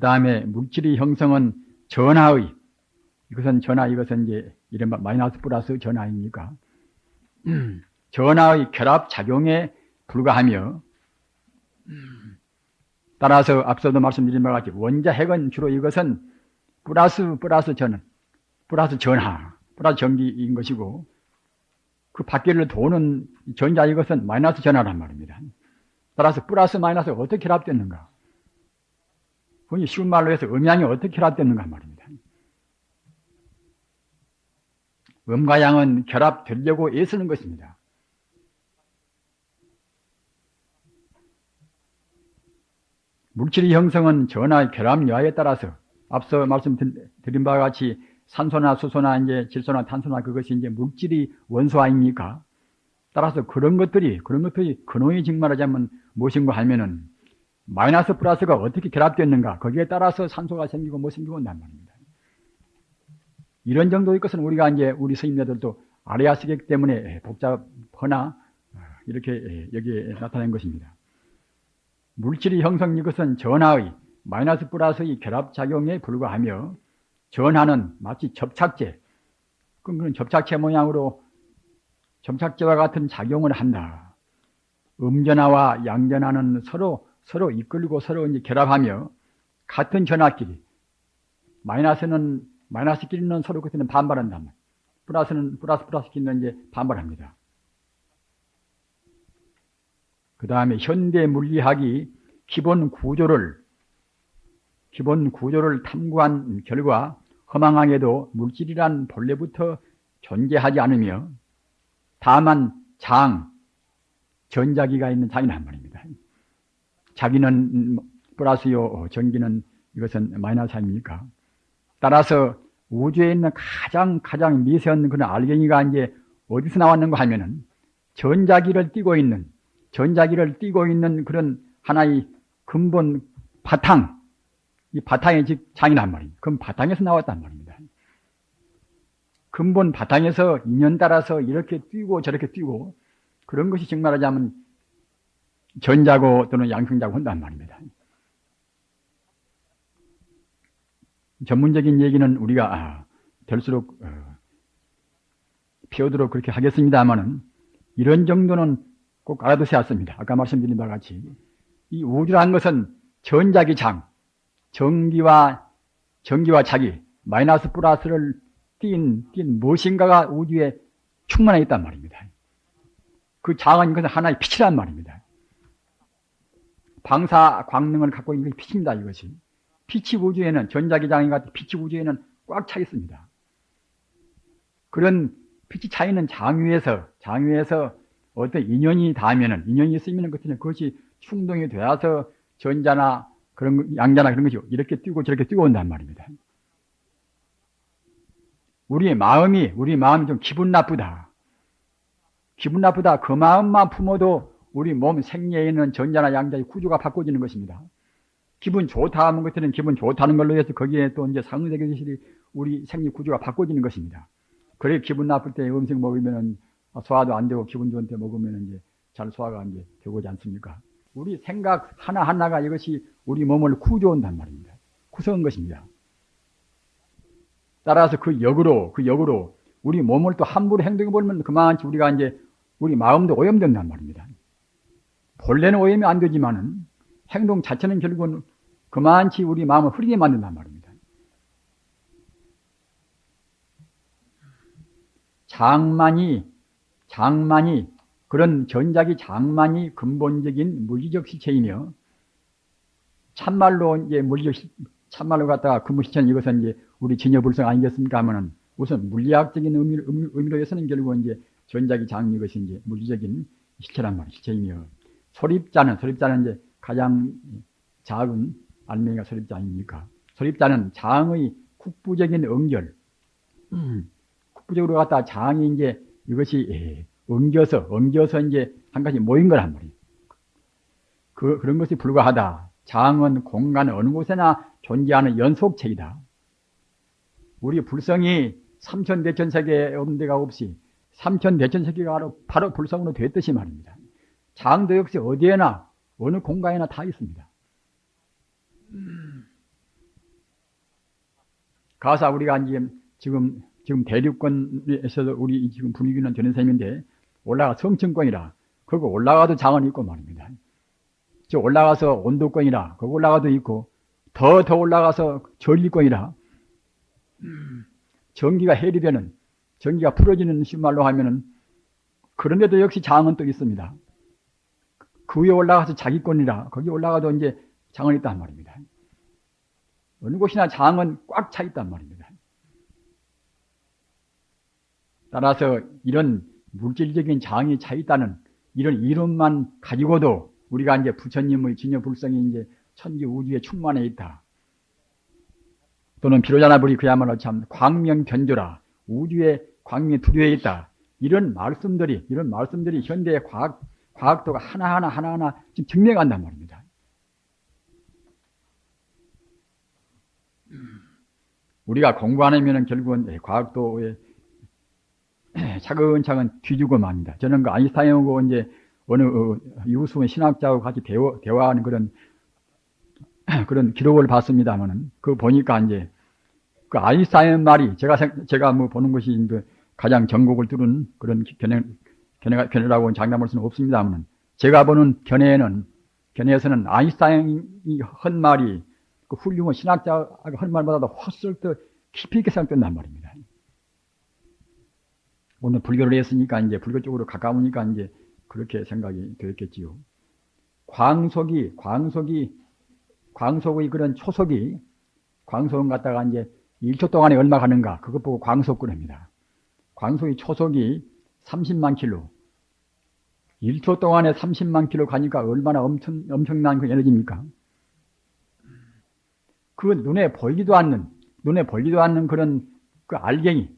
다음에 물질의 형성은 전하의, 이것은 이제 이른바 마이너스 플러스 전하입니까? 전하의 결합 작용에 불과하며, 따라서 앞서도 말씀드린 바와 같이 원자 핵은 주로 이것은 플러스 전하, 플러스 전기인 것이고, 그 밖에를 도는 전자 이것은 마이너스 전하란 말입니다. 따라서 플러스 마이너스가 어떻게 결합됐는가? 그건 쉬운 말로 해서 음양이 어떻게 결합됐는가 말입니다. 음과 양은 결합되려고 애쓰는 것입니다. 물질의 형성은 전하의 결합 여하에 따라서 앞서 말씀드린 바와 같이 산소나 수소나 이제 질소나 탄소나 그것이 이제 물질의 원소 아닙니까? 따라서 그런 것들이 근원이 즉 말하자면 무엇인가 하면은 마이너스 플러스가 어떻게 결합됐는가, 거기에 따라서 산소가 생기고 뭐 생기고 온단 말입니다. 이런 정도의 것은 우리가 이제 우리 스님네들도 알아야 쓰기 때문에 복잡하나 이렇게 여기에 나타낸 것입니다. 물질의 형성 이것은 전하의 마이너스 플러스의 결합작용에 불과하며, 전하는 마치 접착제, 그런 접착제 모양으로 접착제와 같은 작용을 한다. 음전하와 양전하는 서로 이끌고 서로 이제 결합하며 같은 전하끼리, 마이너스끼리는 서로 그때는 반발한다. 플러스끼리는 이제 반발합니다. 그 다음에 현대 물리학이 기본 구조를 탐구한 결과 허망하게도 물질이란 본래부터 존재하지 않으며 다만 전자기가 있는 장이란 말입니다. 자기는 플러스요, 전기는 이것은 마이너스 아닙니까? 따라서 우주에 있는 가장 미세한 그런 알갱이가 이제 어디서 나왔는가 하면은 전자기를 띠고 있는 그런 하나의 근본 바탕, 이 바탕의 즉 장이란 말입니다. 그럼 바탕에서 나왔단 말입니다. 근본 바탕에서 인연 따라서 이렇게 뛰고 저렇게 뛰고, 그런 것이 즉 말하자면 전자고 또는 양성자고 한단 말입니다. 전문적인 얘기는 우리가 될수록 피우도록 그렇게 하겠습니다만은, 이런 정도는 꼭 알아두셔야 합니다. 아까 말씀드린 바와 같이 이 우주라는 것은 전자기 장, 전기와 자기, 마이너스 플러스를 띈 무엇인가가 우주에 충만해 있단 말입니다. 그 장은 이것은 하나의 빛이란 말입니다. 방사 광능을 갖고 있는 것이 빛입니다. 이것이 빛이 우주에는, 전자기 장이 같은 빛이 우주에는 꽉 차 있습니다. 그런 빛이 차 있는 장 위에서 어떤 인연이 닿으면은, 인연이 있으면 그것이 충동이 되어서 전자나 그런 양자나 그런 것이 이렇게 뛰고 저렇게 뛰고 온단 말입니다. 우리 마음이 좀 기분 나쁘다. 그 마음만 품어도 우리 몸 생리에 있는 전자나 양자의 구조가 바꿔지는 것입니다. 기분 좋다 하는 것들은 기분 좋다는 걸로 해서 거기에 또 이제 상응되게 우리 생리 구조가 바꿔지는 것입니다. 그래 기분 나쁠 때 음식 먹으면은 소화도 안 되고, 기분 좋은 때 먹으면 이제 잘 소화가 이제 되고지 않습니까? 우리 생각 하나하나가 이것이 우리 몸을 구조한단 말입니다. 구성한 것입니다. 따라서 그 역으로 우리 몸을 또 함부로 행동해 보면 그만치 우리가 이제 우리 마음도 오염된단 말입니다. 본래는 오염이 안 되지만은 행동 자체는 결국은 그만치 우리 마음을 흐리게 만든단 말입니다. 장만이 그런 전자기 장만이 근본적인 물리적 실체이며, 참말로 이제 참말로 갖다가 근본 실체는 이것은 이제 우리 진여불성 아니겠습니까 하면은, 우선 물리학적인 의미로 해서는 결국은 이제 전자기 장 이것이 이제 물리적인 실체란 말이에요. 실체이며, 소립자는 이제 가장 작은 알맹이가 소립자 아닙니까? 소립자는 장의 국부적인 응결, 국부적으로 갖다가 장이 이제 이것이 엉겨서 이제 한 가지 모인 거란 말이에요. 그런 것이 불과하다. 장은 공간 어느 곳에나 존재하는 연속체이다. 우리 불성이 삼천대천세계에 없는 데가 없이 삼천대천세계가 바로 불성으로 됐듯이 말입니다. 장도 역시 어디에나 어느 공간에나 다 있습니다. 가서 우리가 이제 지금 대륙권에서도 우리 지금 분위기는 되는 셈인데 올라가 성층권이라 거기 올라가도 장은 있고 말입니다. 저 올라가서 온도권이라 거기 올라가도 있고 더 올라가서 전리권이라 전기가 해리되는 전기가 풀어지는 신말로 하면은 그런데도 역시 장은 또 있습니다. 그 위에 올라가서 자기권이라 거기 올라가도 이제 장은 있단 말입니다. 어느 곳이나 장은 꽉 차 있단 말입니다. 따라서 이런 물질적인 장이 차 있다는 이런 이론만 가지고도 우리가 이제 부처님의 진여불성이 이제 천지 우주에 충만해 있다. 또는 비로자나불이 그야말로 참 광명변조라 우주에 광명이 두려워 있다. 이런 말씀들이 현대의 과학도가 하나하나 지금 증명한단 말입니다. 우리가 공부 안 하면은 결국은 과학도에 차근차근 뒤지고 맙니다. 저는 그 아인슈타인하고 이제 어느 유수의 신학자하고 같이 대화하는 그런 기록을 봤습니다만은 그 보니까 이제 그 아인슈타인 말이 제가 뭐 보는 것이 가장 전곡을 뚫은 그런 견해라고 장담할 수는 없습니다만은 제가 보는 견해에서는 아인슈타인이 한 말이 그 훌륭한 신학자가 한 말보다도 훨씬 더 깊이 있게 생각된단 말입니다. 오늘 불교를 했으니까 이제 불교 쪽으로 가까우니까 이제 그렇게 생각이 되었겠지요. 광속의 그런 초속이 광속은 갖다가 이제 1초 동안에 얼마 가는가 그것 보고 광속 그럽니다. 광속의 초속이 30만 킬로. 1초 동안에 30만 킬로 가니까 얼마나 엄청난 그 에너지입니까? 그 눈에 보이지도 않는 그런 그 알갱이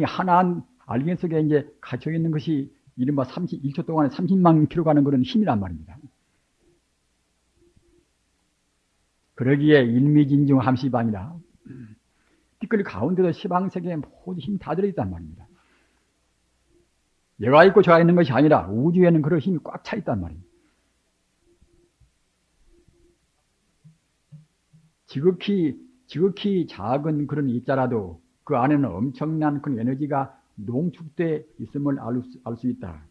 하나한 알갱이 속에 이제 갇혀 있는 것이 이른바 1초 동안에 30만 킬로 가는 그런 힘이란 말입니다. 그러기에 일미진중 함시방이라 띠끌 가운데도 시방세계에 모두 힘이 다 들어있단 말입니다. 얘가 있고 저가 있는 것이 아니라 우주에는 그런 힘이 꽉 차 있단 말입니다. 지극히 작은 그런 입자라도 그 안에는 엄청난 그런 에너지가 농축돼 있음을 알 수 있다.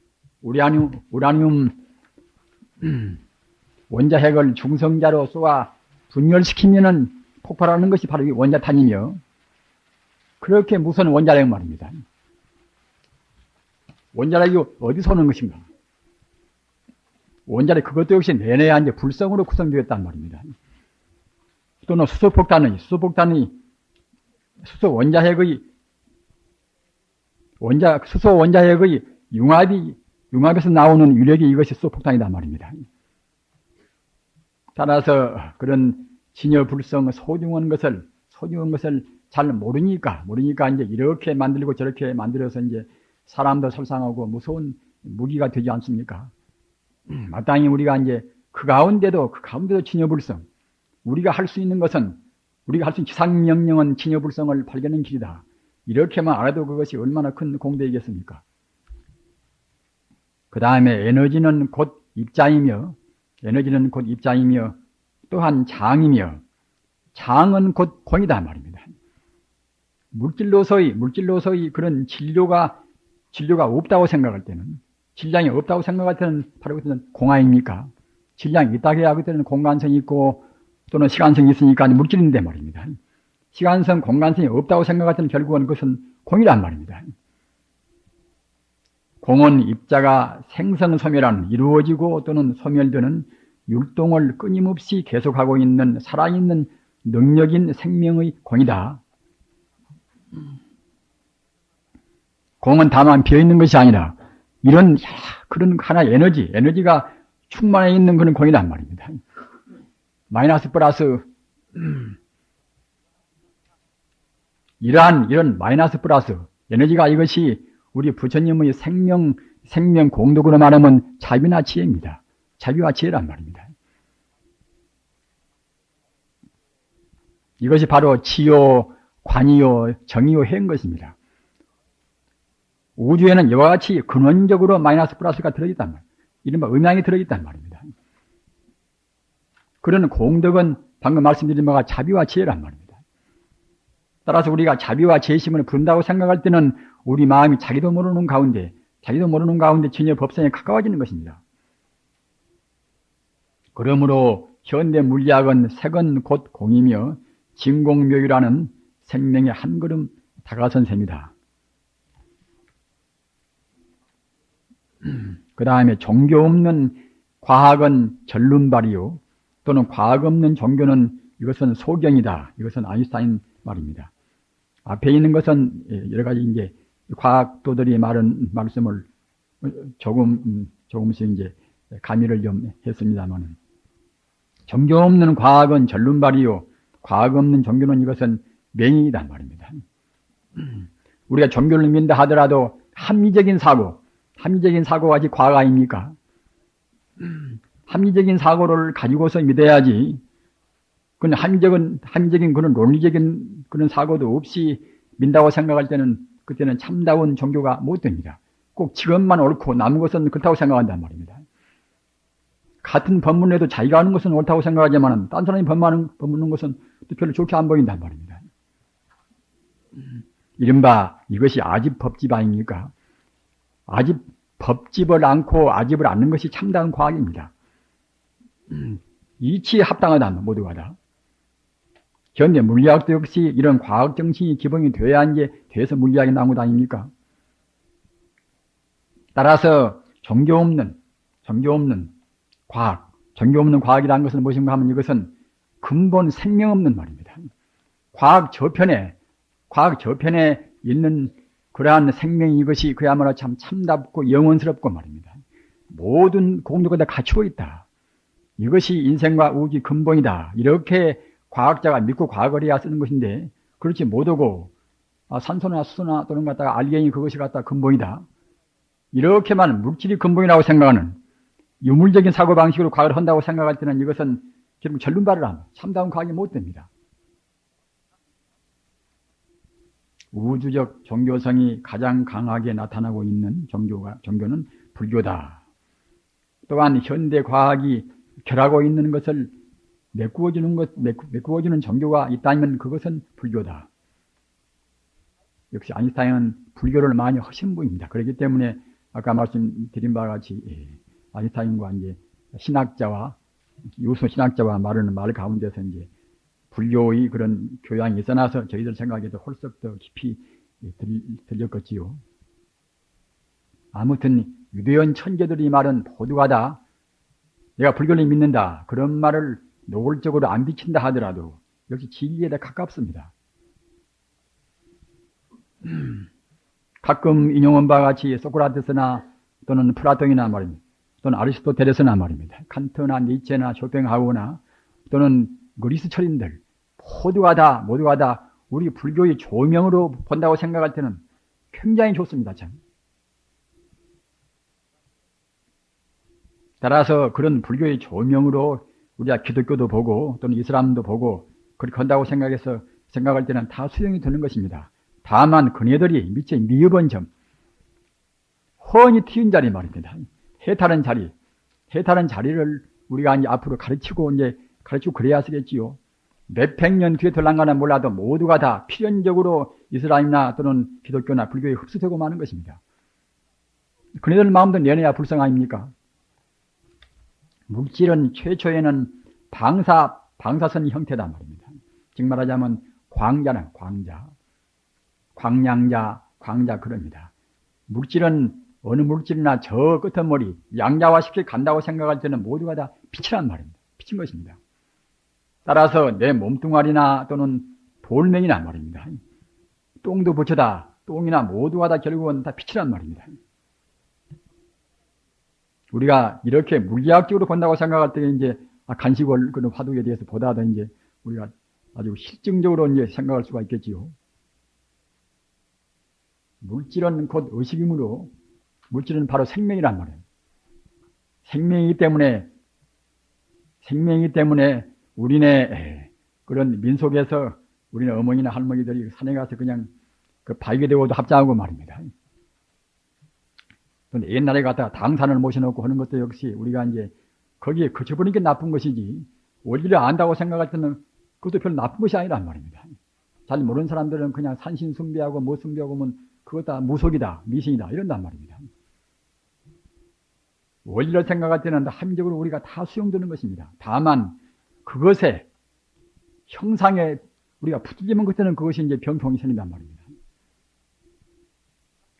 우라늄 원자핵을 중성자로 쏘아 분열시키면은 폭발하는 것이 바로 이 원자탄이며 그렇게 무서운 원자핵 말입니다. 원자핵이 어디서 오는 것인가? 원자핵 그것도 역시 내내야 이제 불성으로 구성되었단 말입니다. 또는 수소 원자핵의 융합에서 나오는 유력이 이것이 수소폭탄이란 말입니다. 따라서 그런 진여불성 소중한 것을 잘 모르니까 이제 이렇게 만들고 저렇게 만들어서 이제 사람도 설상하고 무서운 무기가 되지 않습니까? 마땅히 우리가 이제 그 가운데도 진여불성 우리가 할 수 있는 기상명령은 진여불성을 발견하는 길이다. 이렇게만 알아도 그것이 얼마나 큰 공덕이겠습니까? 그 다음에 에너지는 곧 입자이며 또한 장이며 장은 곧 공이다 말입니다. 물질로서의 그런 진료가 없다고 생각할 때는 질량이 없다고 생각할 때는 바로 그것은 공 아닙니까? 질량이 있다고 해야 그때는 공간성이 있고 또는 시간성이 있으니까 물질인데 말입니다. 시간성, 공간성이 없다고 생각할 때는 결국은 그것은 공이란 말입니다. 공은 입자가 생성소멸한 이루어지고 또는 소멸되는 율동을 끊임없이 계속하고 있는 살아있는 능력인 생명의 공이다. 공은 다만 비어있는 것이 아니라 이런 그런 하나의 에너지가 충만해 있는 그런 공이란 말입니다. 마이너스 플러스 이런 마이너스 플러스 에너지가 이것이 우리 부처님의 생명 공덕으로 말하면 자비나 지혜입니다. 자비와 지혜란 말입니다. 이것이 바로 지요, 관이요, 정이요, 해인 것입니다. 우주에는 이와 같이 근원적으로 마이너스 플러스가 들어있단 말입니다. 이른바 음양이 들어있단 말입니다. 그런 공덕은 방금 말씀드린 바가 자비와 지혜란 말입니다. 따라서 우리가 자비와 제심을 부른다고 생각할 때는 우리 마음이 자기도 모르는 가운데 전혀 법성에 가까워지는 것입니다. 그러므로 현대 물리학은 색은 곧 공이며 진공묘유라는 생명의 한 걸음 다가선 셈이다. 그 다음에 종교 없는 과학은 전륜발이요, 또는 과학 없는 종교는 이것은 소경이다. 이것은 아인슈타인 말입니다. 앞에 있는 것은 여러 가지 이제 과학도들이 말한 말씀을 조금씩 이제 가미를 좀 했습니다만, 종교 없는 과학은 전륜발이요, 과학 없는 종교는 이것은 맹인이다 말입니다. 우리가 종교를 믿는다 하더라도 합리적인 사고가 아직 과학 아닙니까? 합리적인 사고를 가지고서 믿어야지. 그건 합리적인 그런 논리적인 그런 사고도 없이 믿는다고 생각할 때는 그때는 참다운 종교가 못 됩니다. 꼭 지금만 옳고 남은 것은 그렇다고 생각한단 말입니다. 같은 법문에도 자기가 하는 것은 옳다고 생각하지만 딴 사람이 법문하는 것은 또 별로 좋게 안 보인단 말입니다. 이른바 이것이 아집 법집 아닙니까? 아집 법집을 않고 아집을 않는 것이 참다운 과학입니다. 이치에 합당하다 모두가 다. 현대 물리학도 역시 이런 과학 정신이 기본이 돼야 이제 돼서 물리학이 나온 것 아닙니까? 따라서 종교 없는 과학이라는 것은 무엇인가 하면 이것은 근본 생명 없는 말입니다. 과학 저편에 있는 그러한 생명이 이것이 그야말로 참 참답고 영원스럽고 말입니다. 모든 공덕을 다 갖추고 있다. 이것이 인생과 우주의 근본이다. 이렇게 과학자가 믿고 과학을 해야 쓰는 것인데, 그렇지 못하고 산소나 수소나 또는 갖다가 알갱이 그것이 갖다 근본이다. 이렇게만 물질이 근본이라고 생각하는 유물적인 사고방식으로 과학을 한다고 생각할 때는 이것은 결국 전륜발을 하면 참다운 과학이 못 됩니다. 우주적 종교성이 가장 강하게 나타나고 있는 종교는 불교다. 또한 현대 과학이 결하고 있는 것을 메꾸어주는 종교가 있다면 그것은 불교다. 역시 아인슈타인은 불교를 많이 하신 분입니다. 그렇기 때문에 아까 말씀드린 바와 같이 아인슈타인과 이제 유수 신학자와 말하는 말 가운데서 이제 불교의 그런 교양이 있어나서 저희들 생각에도 홀썩 더 깊이 들렸겠지요. 아무튼 유대인 천재들이 말은 모두가 다 내가 불교를 믿는다 그런 말을 노골적으로 안 비친다 하더라도 역시 진리에 다 가깝습니다. 가끔 인용한 바와 같이 소크라테스나 또는 플라톤이나 말입니다. 또는 아리스토텔레스나 말입니다. 칸트나 니체나 쇼팽하우나 또는 그리스 철인들 모두가 다 우리 불교의 조명으로 본다고 생각할 때는 굉장히 좋습니다. 참. 따라서 그런 불교의 조명으로 우리가 기독교도 보고 또는 이슬람도 보고 그렇게 한다고 생각할 때는 다 수용이 되는 것입니다. 다만 그네들이 미처 미흡한 점, 훤히 튀은 자리 말입니다. 해탈한 자리를 우리가 이제 앞으로 가르치고 그래야 쓰겠지요. 몇백 년 뒤에 덜랑가나 몰라도 모두가 다 필연적으로 이슬람이나 또는 기독교나 불교에 흡수되고 마는 것입니다. 그네들 마음도 내내야 불성 아닙니까? 물질은 최초에는 방사선 형태다 말입니다. 즉 말하자면 광량자 그럽니다. 물질은 어느 물질이나 저 끝은 머리 양자와 쉽게 간다고 생각할 때는 모두가 다 빛이란 말입니다. 빛인 것입니다. 따라서 내 몸뚱아리나 또는 돌멩이나 말입니다. 똥도 부처다. 똥이나 모두가 다 결국은 다 빛이란 말입니다. 우리가 이렇게 물리학적으로 본다고 생각할 때 이제 간식을 그런 화두에 대해서 보다 더 이제 우리가 아주 실증적으로 이제 생각할 수가 있겠지요. 물질은 곧 의식이므로 물질은 바로 생명이란 말이에요. 생명이기 때문에 우리네 그런 민속에서 우리네 어머니나 할머니들이 산에 가서 그냥 그 바위게 되고도 합장하고 말입니다. 근데 옛날에 갖다가 당산을 모셔놓고 하는 것도 역시 우리가 이제 거기에 그쳐버리는 게 나쁜 것이지 원리를 안다고 생각할 때는 그것도 별로 나쁜 것이 아니란 말입니다. 잘 모르는 사람들은 그냥 산신 숭배하고 뭐 숭배하고 하면 그거 다 무속이다, 미신이다 이런단 말입니다. 원리를 생각할 때는 합리적으로 우리가 다 수용되는 것입니다. 다만 그것에 형상에 우리가 붙들리면 그때는 그것이 이제 병통이 생긴단 말입니다.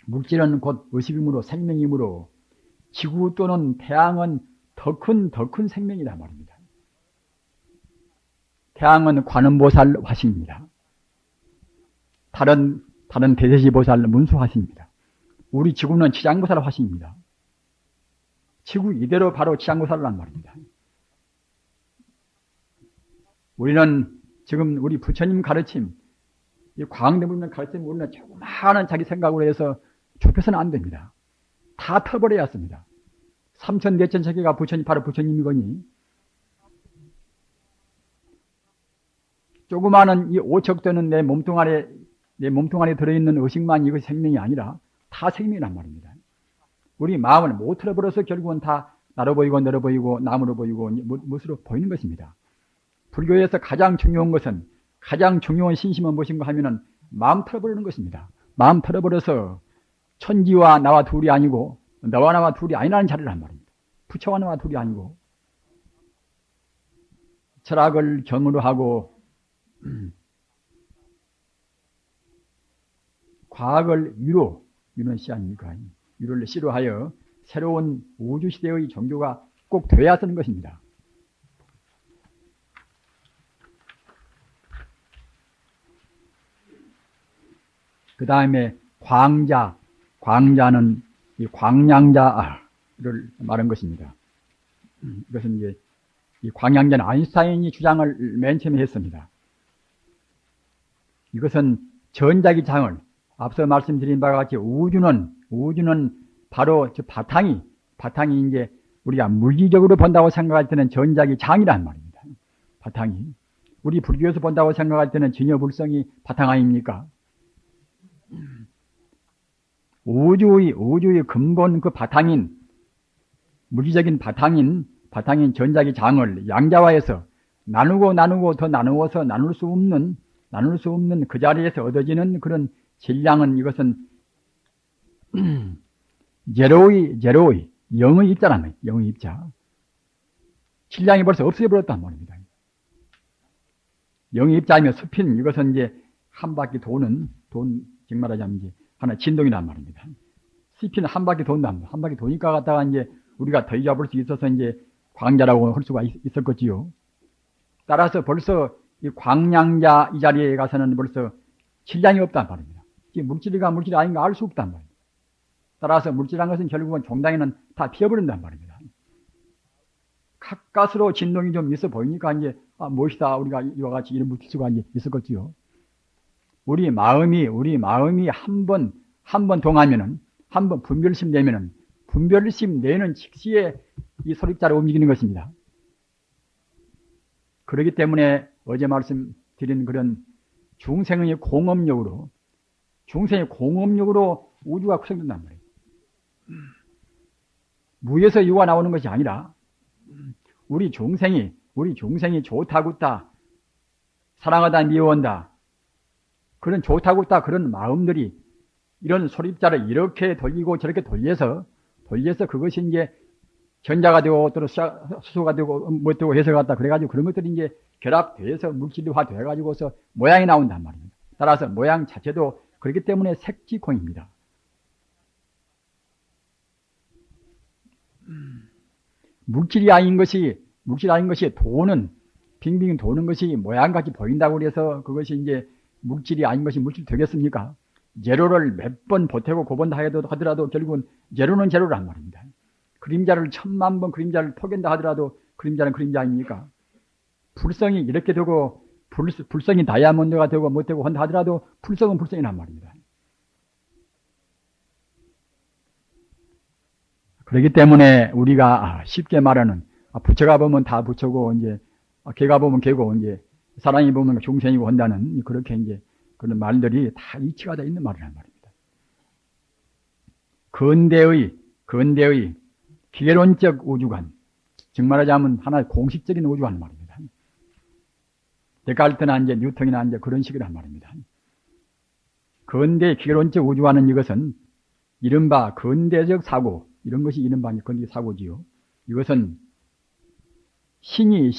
물질은 곧 의식이므로 생명이므로 지구 또는 태양은 더 큰 생명이란 말입니다. 태양은 관음보살 화신입니다. 다른 대세시보살 문수 화신입니다. 우리 지구는 치장보살 화신입니다. 지구 이대로 바로 치장보살이란 말입니다. 우리는 지금 우리 부처님 가르침, 이 광대불명 가르침 우리는 조그마한 자기 생각으로 해서 좁혀서는 안 됩니다. 다 터버려야 합니다. 삼천대천 세계가 부처님, 바로 부처님이거니 조그마한 이 5척 되는 내 몸뚱아리에 들어있는 의식만 이것이 생명이 아니라 다 생명이란 말입니다. 우리 마음을 못 틀어버려서 결국은 다 나로 보이고 너로 보이고 남으로 보이고 무엇으로 보이는 것입니다. 불교에서 가장 중요한 것은, 가장 중요한 신심은 무엇인가 하면은 마음 틀어버리는 것입니다. 마음 틀어버려서 천지와 나와 둘이 아니고 너와 나와 둘이 아니라는 자리란 말입니다. 부처와 나와 둘이 아니고 철학을 경으로 하고 과학을 위로는 시 아닙니까? 위로를 시로 하여 새로운 우주시대의 종교가 꼭 돼야 하는 것입니다. 그 다음에 광자는 이 광량자를 말한 것입니다. 이것은 이제 이 광량자는 아인슈타인이 주장을 맨 처음에 했습니다. 이것은 전자기 장을 앞서 말씀드린 바와 같이 우주는 바로 저 바탕이 이제 우리가 물리적으로 본다고 생각할 때는 전자기 장이란 말입니다. 바탕이. 우리 불교에서 본다고 생각할 때는 진여불성이 바탕 아닙니까? 우주의 근본 그 바탕인, 물리적인 바탕인 전자기 장을 양자화해서 나누고 더 나누어서 나눌 수 없는 그 자리에서 얻어지는 그런 질량은 이것은 제로의 영의 입자란 말이에요. 영의 입자. 질량이 벌써 없어져버렸단 말입니다. 영의 입자이며 수필, 이것은 이제 한 바퀴 즉 말하자면 이제 하나 진동이란 말입니다. 스피는 한 바퀴 돈다. 한 바퀴 도니까 갖다가 이제 우리가 더 잡을 수 있어서 이제 광자라고 할 수가 있었겠지요. 따라서 벌써 이 광량자 이 자리에 가서는 벌써 질량이 없단 말입니다. 물질이 아닌가 알 수 없단 말입니다. 따라서 물질이라는 것은 결국은 종당에는 다 피어버린단 말입니다. 가까스로 진동이 좀 있어 보이니까 이제 무엇이다 우리가 이와 같이 이런 물질 수가 이제 있었겠지요. 우리 마음이 한 번 동하면은, 한 번 분별심 내면은, 분별심 내는 즉시에 이 소립자를 움직이는 것입니다. 그렇기 때문에 어제 말씀드린 그런 중생의 공업력으로 우주가 구성된단 말이에요. 무에서 유가 나오는 것이 아니라 우리 중생이 좋다고다 사랑하다 미워한다 그런 좋다고다 그런 마음들이 이런 소립자를 이렇게 돌리고 저렇게 돌려서 그것이 이제 전자가 되고 또 수소가 되고 뭐 되고 해서 갔다 그래가지고 그런 것들이 이제 결합돼서 물질화 돼가지고서 모양이 나온단 말입니다. 따라서 모양 자체도 그렇기 때문에 색지공입니다. 물질이 아닌 것이 도는 빙빙 도는 것이 모양같이 보인다고 해서 그것이 이제 물질이 아닌 것이 물질 되겠습니까? 제로를 몇 번 보태고 고본다 하더라도 결국은 제로는 제로란 말입니다. 그림자를 1000만 번 그림자를 포갠다 하더라도 그림자는 그림자 아닙니까? 불성이 이렇게 되고 불성이 다이아몬드가 되고 못 되고 한다 하더라도 불성은 불성이란 말입니다. 그렇기 때문에 우리가 쉽게 말하는 부처가 보면 다 부처고 이제 개가 보면 개고 이제 사람이 보면 중생이고 한다는 그렇게 이제 그런 말들이 다 이치가 되어 있는 말이란 말입니다. 근대의 기계론적 우주관, 즉 말하자면 하나의 공식적인 우주관 말입니다. 데카르트나 이제 뉴턴이나 이제 그런 식이란 말입니다. 근대 기계론적 우주화는 이것은 이른바 근대적 사고, 이런 것이 이른바 근대적 사고지요. 이것은 신이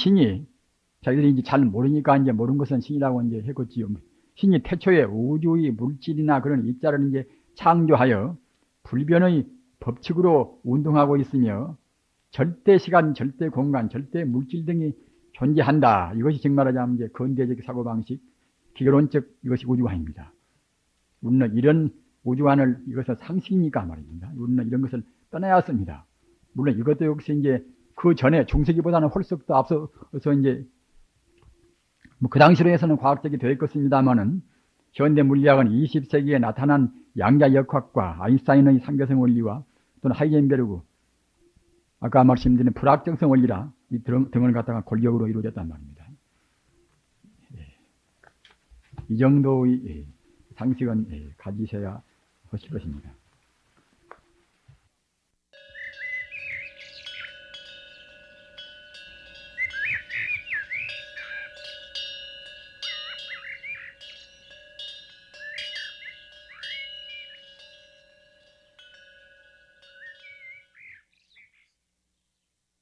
자기들이 이제 잘 모르니까 이제 모르는 것은 신이라고 이제 했겠지요. 신이 태초에 우주의 물질이나 그런 입자를 이제 창조하여 불변의 법칙으로 운동하고 있으며 절대 시간, 절대 공간, 절대 물질 등이 존재한다. 이것이 정말하자면 이제 근대적 사고방식, 기계론적 이것이 우주화입니다. 우리는 이런 우주관을 이것은 상식이니까 말입니다. 우리는 이런 것을 떠나야 했습니다. 물론 이것도 역시 이제 그 전에 중세기보다는 훨씬 더 앞서서 이제 그 당시로 해서는 과학적이 되었겠습니다만은 현대 물리학은 20세기에 나타난 양자역학과 아인슈타인의 상대성 원리와 또는 하이젠베르그 아까 말씀드린 불확정성 원리라 이 등을 갖다가 골격으로 이루어졌단 말입니다. 이 정도의 상식은 가지셔야 하실 것입니다.